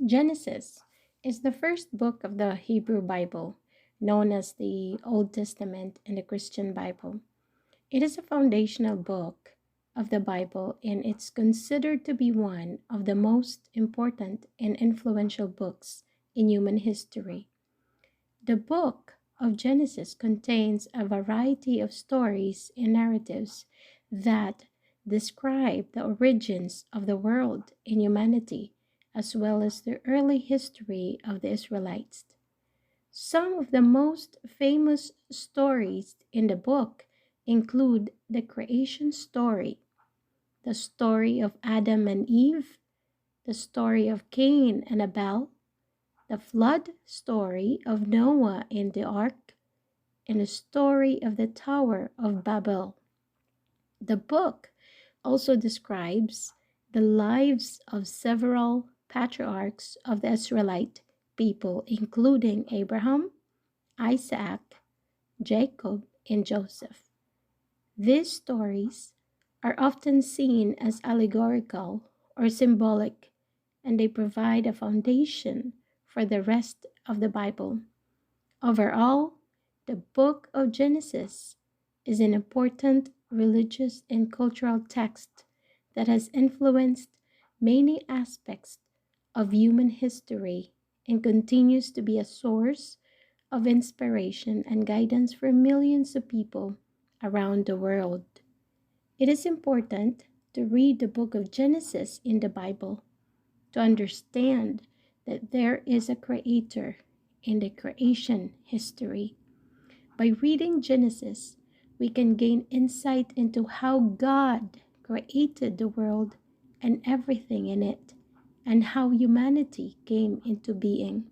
Genesis is the first book of the Hebrew Bible, known as the Old Testament and the Christian Bible. It is a foundational book of the Bible and it's considered to be one of the most important and influential books in human history. The book of Genesis contains a variety of stories and narratives that describe the origins of the world and humanity, as well as the early history of the Israelites. Some of the most famous stories in the book include the creation story, the story of Adam and Eve, the story of Cain and Abel, the flood story of Noah and the ark, and the story of the Tower of Babel. The book also describes the lives of several patriarchs of the Israelite people, including Abraham, Isaac, Jacob, and Joseph. These stories are often seen as allegorical or symbolic, and they provide a foundation for the rest of the Bible. Overall, the book of Genesis is an important religious and cultural text that has influenced many aspects of human history and continues to be a source of inspiration and guidance for millions of people around the world. It is important to read the book of Genesis in the Bible to understand that there is a creator in the creation history. By reading Genesis, we can gain insight into how God created the world and everything in it, and how humanity came into being.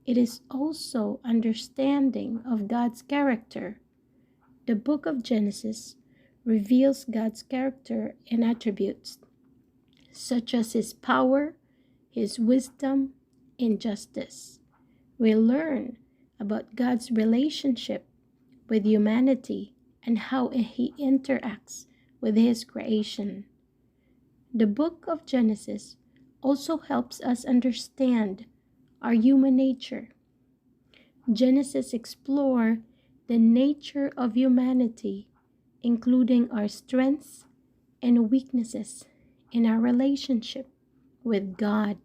It is also understanding of God's character. The book of Genesis reveals God's character and attributes, such as his power, his wisdom, and justice. We learn about God's relationship with humanity and how he interacts with his creation. The book of Genesis also helps us understand our human nature. Genesis explores the nature of humanity, including our strengths and weaknesses in our relationship with God.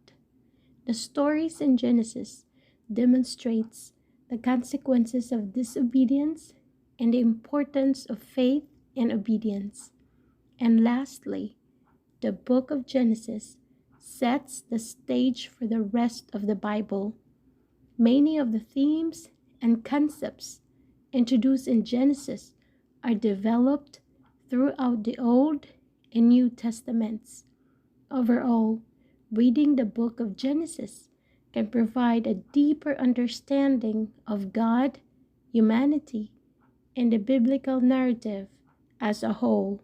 The stories in Genesis demonstrates the consequences of disobedience and the importance of faith and obedience. And lastly, the book of Genesis sets the stage for the rest of the Bible. Many of the themes and concepts introduced in Genesis are developed throughout the Old and New Testaments. Overall, reading the book of Genesis can provide a deeper understanding of God, humanity, and the biblical narrative as a whole.